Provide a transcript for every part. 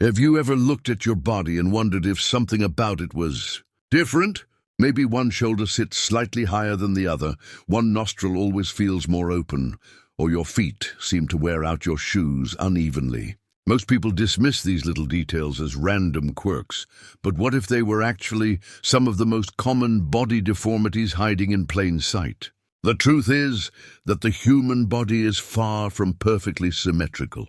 Have you ever looked at your body and wondered if something about it was different? Maybe one shoulder sits slightly higher than the other, one nostril always feels more open, or your feet seem to wear out your shoes unevenly. Most people dismiss these little details as random quirks, but what if they were actually some of the most common body deformities hiding in plain sight? The truth is that the human body is far from perfectly symmetrical.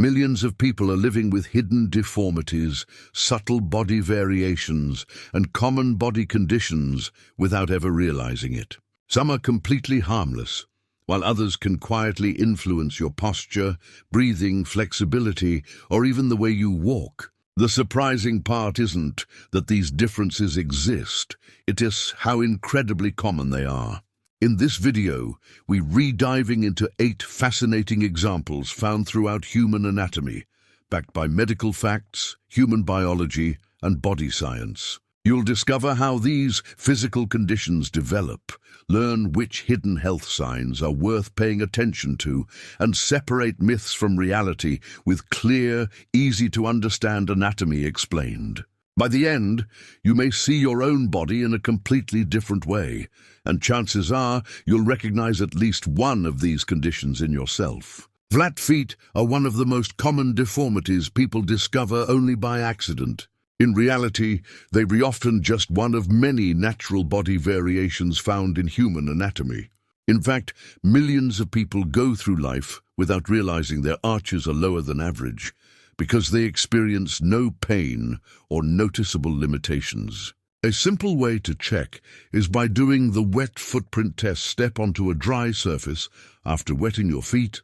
Millions of people are living with hidden deformities, subtle body variations, and common body conditions without ever realizing it. Some are completely harmless, while others can quietly influence your posture, breathing, flexibility, or even the way you walk. The surprising part isn't that these differences exist, it is how incredibly common they are. In this video, we're re-diving into 8 fascinating examples found throughout human anatomy, backed by medical facts, human biology, and body science. You'll discover how these physical conditions develop, learn which hidden health signs are worth paying attention to, and separate myths from reality with clear, easy-to-understand anatomy explained. By the end, you may see your own body in a completely different way, and chances are you'll recognize at least one of these conditions in yourself. Flat feet are one of the most common deformities people discover only by accident. In reality, they are often just one of many natural body variations found in human anatomy. In fact, millions of people go through life without realizing their arches are lower than average, because they experience no pain or noticeable limitations. A simple way to check is by doing the wet footprint test. Step onto a dry surface after wetting your feet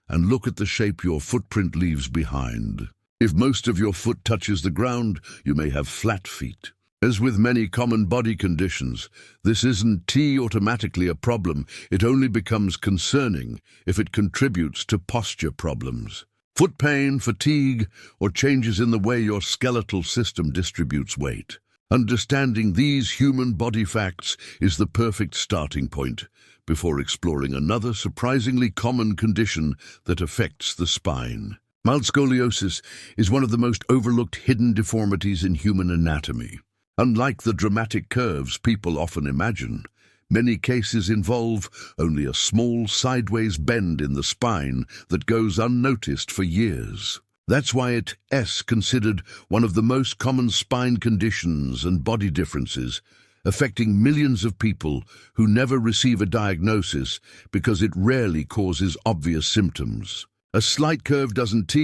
and look at the shape your footprint leaves behind. If most of your foot touches the ground, you may have flat feet. As with many common body conditions, this isn't automatically a problem. It only becomes concerning if it contributes to posture problems. Foot pain, fatigue, or changes in the way your skeletal system distributes weight. Understanding these human body facts is the perfect starting point before exploring another surprisingly common condition that affects the spine. Mild scoliosis is one of the most overlooked hidden deformities in human anatomy. Unlike the dramatic curves people often imagine, many cases involve only a small sideways bend in the spine that goes unnoticed for years. That's why it is considered one of the most common spine conditions and body differences, affecting millions of people who never receive a diagnosis because it rarely causes obvious symptoms. A slight curve doesn't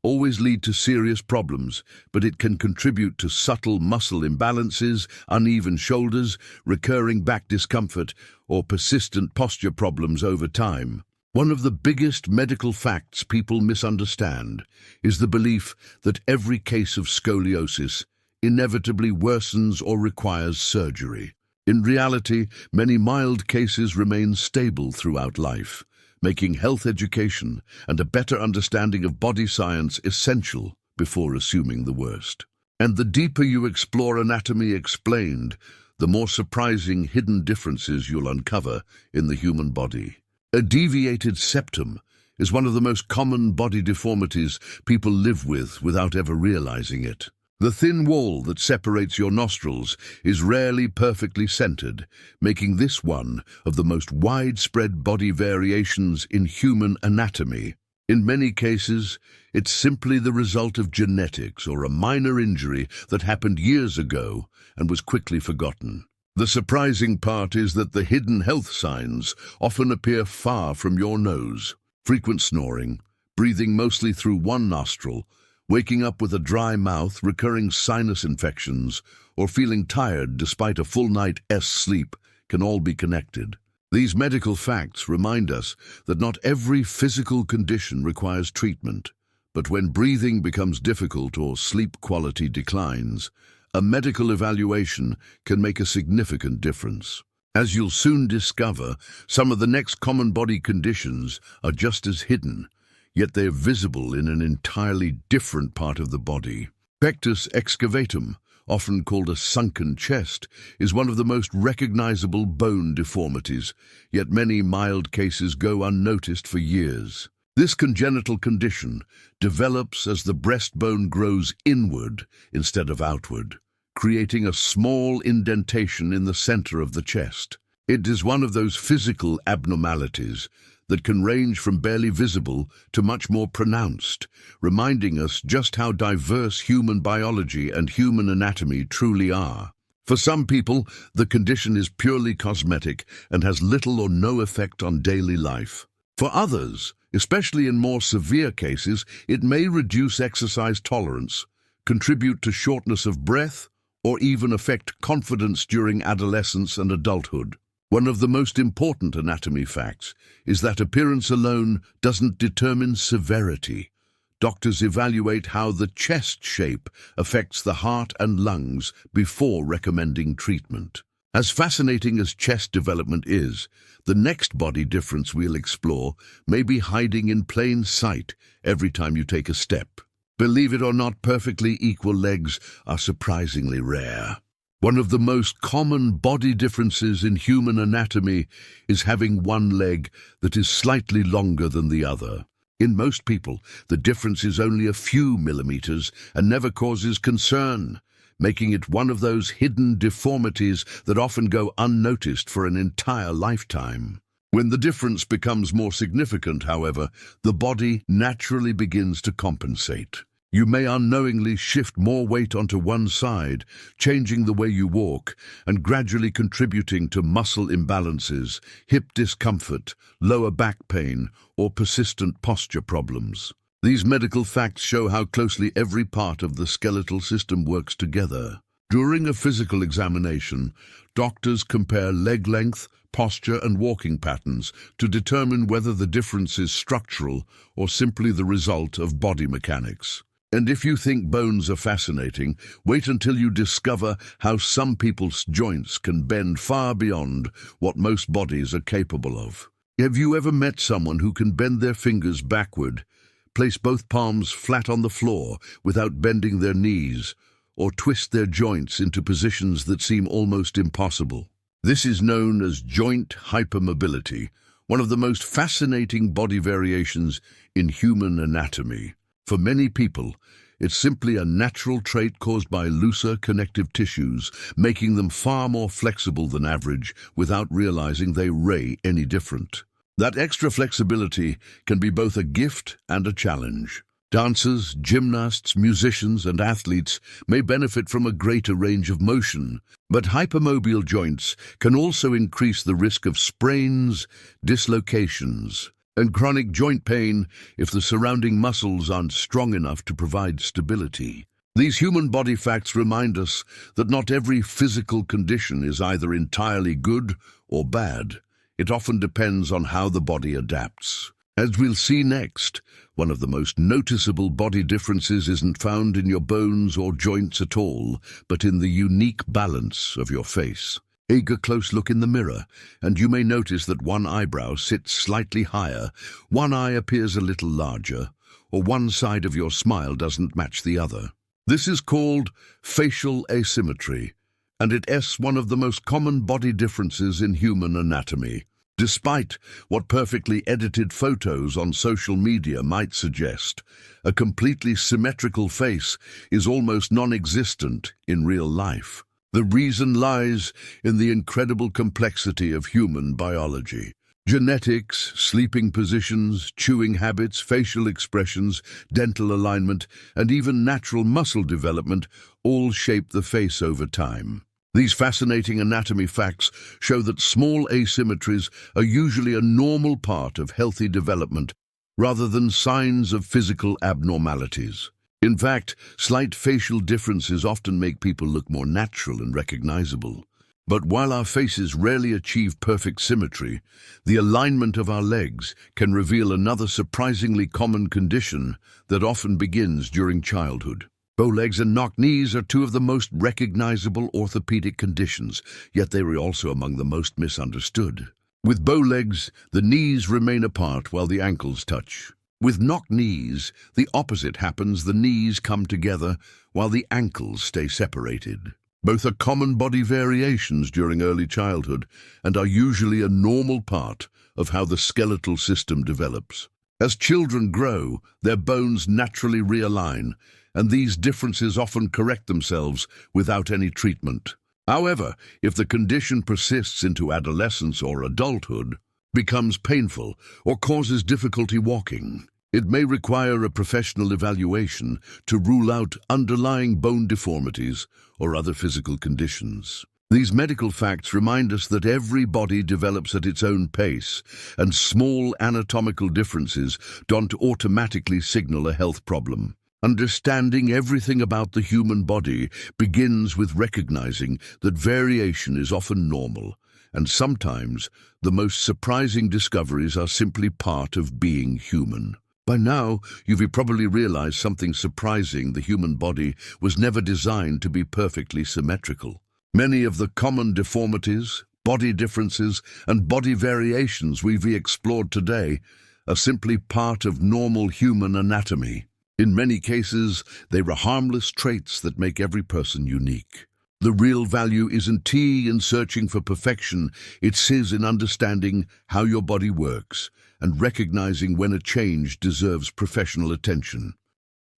always lead to serious problems, but it can contribute to subtle muscle imbalances, uneven shoulders, recurring back discomfort, or persistent posture problems over time. One of the biggest medical facts people misunderstand is the belief that every case of scoliosis inevitably worsens or requires surgery. In reality, many mild cases remain stable throughout life, making health education and a better understanding of body science essential before assuming the worst. And the deeper you explore anatomy explained, the more surprising hidden differences you'll uncover in the human body. A deviated septum is one of the most common body deformities people live with without ever realizing it. The thin wall that separates your nostrils is rarely perfectly centered, making this one of the most widespread body variations in human anatomy. In many cases, it's simply the result of genetics or a minor injury that happened years ago and was quickly forgotten. The surprising part is that the hidden health signs often appear far from your nose. Frequent snoring, breathing mostly through one nostril, waking up with a dry mouth, recurring sinus infections, or feeling tired despite a full night's sleep can all be connected. These medical facts remind us that not every physical condition requires treatment, but when breathing becomes difficult or sleep quality declines, a medical evaluation can make a significant difference. As you'll soon discover, some of the next common body conditions are just as hidden, yet they're visible in an entirely different part of the body. Pectus excavatum, often called a sunken chest, is one of the most recognizable bone deformities, yet many mild cases go unnoticed for years. This congenital condition develops as the breastbone grows inward instead of outward, creating a small indentation in the center of the chest. It is one of those physical abnormalities that can range from barely visible to much more pronounced, reminding us just how diverse human biology and human anatomy truly are. For some people, the condition is purely cosmetic and has little or no effect on daily life. For others, especially in more severe cases, it may reduce exercise tolerance, contribute to shortness of breath, or even affect confidence during adolescence and adulthood. One of the most important anatomy facts is that appearance alone doesn't determine severity. Doctors evaluate how the chest shape affects the heart and lungs before recommending treatment. As fascinating as chest development is, the next body difference we'll explore may be hiding in plain sight every time you take a step. Believe it or not, perfectly equal legs are surprisingly rare. One of the most common body differences in human anatomy is having one leg that is slightly longer than the other. In most people, the difference is only a few millimeters and never causes concern, making it one of those hidden deformities that often go unnoticed for an entire lifetime. When the difference becomes more significant, however, the body naturally begins to compensate. You may unknowingly shift more weight onto one side, changing the way you walk and gradually contributing to muscle imbalances, hip discomfort, lower back pain, or persistent posture problems. These medical facts show how closely every part of the skeletal system works together. During a physical examination, doctors compare leg length, posture, and walking patterns to determine whether the difference is structural or simply the result of body mechanics. And if you think bones are fascinating, wait until you discover how some people's joints can bend far beyond what most bodies are capable of. Have you ever met someone who can bend their fingers backward, place both palms flat on the floor without bending their knees, or twist their joints into positions that seem almost impossible? This is known as joint hypermobility, one of the most fascinating body variations in human anatomy. For many people, it's simply a natural trait caused by looser connective tissues, making them far more flexible than average without realizing they ray any different. That extra flexibility can be both a gift and a challenge. Dancers, gymnasts, musicians, and athletes may benefit from a greater range of motion, but hypermobile joints can also increase the risk of sprains, dislocations, and chronic joint pain if the surrounding muscles aren't strong enough to provide stability. These human body facts remind us that not every physical condition is either entirely good or bad. It often depends on how the body adapts. As we'll see next, one of the most noticeable body differences isn't found in your bones or joints at all, but in the unique balance of your face. Take a close look in the mirror, and you may notice that one eyebrow sits slightly higher, one eye appears a little larger, or one side of your smile doesn't match the other. This is called facial asymmetry, and it's one of the most common body differences in human anatomy. Despite what perfectly edited photos on social media might suggest, a completely symmetrical face is almost non-existent in real life. The reason lies in the incredible complexity of human biology. Genetics, sleeping positions, chewing habits, facial expressions, dental alignment, and even natural muscle development all shape the face over time. These fascinating anatomy facts show that small asymmetries are usually a normal part of healthy development rather than signs of physical abnormalities. In fact, slight facial differences often make people look more natural and recognizable. But while our faces rarely achieve perfect symmetry, the alignment of our legs can reveal another surprisingly common condition that often begins during childhood. Bow legs and knock knees are two of the most recognizable orthopedic conditions, yet they are also among the most misunderstood. With bow legs, the knees remain apart while the ankles touch. With knock knees, the opposite happens. The knees come together while the ankles stay separated. Both are common body variations during early childhood and are usually a normal part of how the skeletal system develops. As children grow, their bones naturally realign, and these differences often correct themselves without any treatment. However, if the condition persists into adolescence or adulthood, becomes painful, or causes difficulty walking, it may require a professional evaluation to rule out underlying bone deformities or other physical conditions. These medical facts remind us that every body develops at its own pace, and small anatomical differences don't automatically signal a health problem. Understanding everything about the human body begins with recognizing that variation is often normal, and sometimes the most surprising discoveries are simply part of being human. By now, you've probably realized something surprising: the human body was never designed to be perfectly symmetrical. Many of the common deformities, body differences, and body variations we've explored today are simply part of normal human anatomy. In many cases, they are harmless traits that make every person unique. The real value isn't in searching for perfection, it's in understanding how your body works and recognizing when a change deserves professional attention.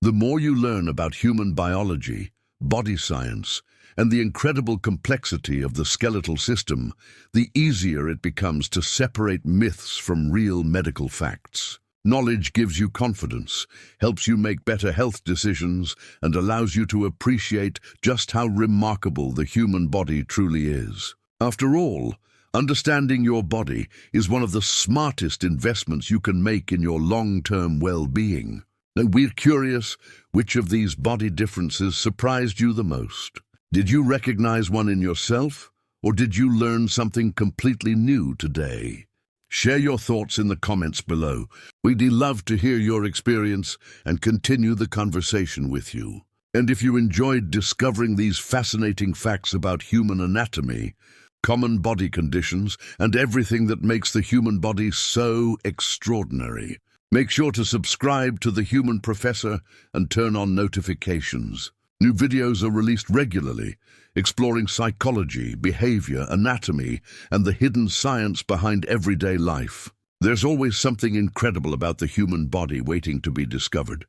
The more you learn about human biology, body science, and the incredible complexity of the skeletal system, the easier it becomes to separate myths from real medical facts. Knowledge gives you confidence, helps you make better health decisions, and allows you to appreciate just how remarkable the human body truly is. After all, understanding your body is one of the smartest investments you can make in your long-term well-being. Now, we're curious, which of these body differences surprised you the most? Did you recognize one in yourself, or did you learn something completely new today? Share your thoughts in the comments below. We'd love to hear your experience and continue the conversation with you. And if you enjoyed discovering these fascinating facts about human anatomy, common body conditions, and everything that makes the human body so extraordinary, make sure to subscribe to The Human Professor and turn on notifications. New videos are released regularly, exploring psychology, behavior, anatomy, and the hidden science behind everyday life. There's always something incredible about the human body waiting to be discovered.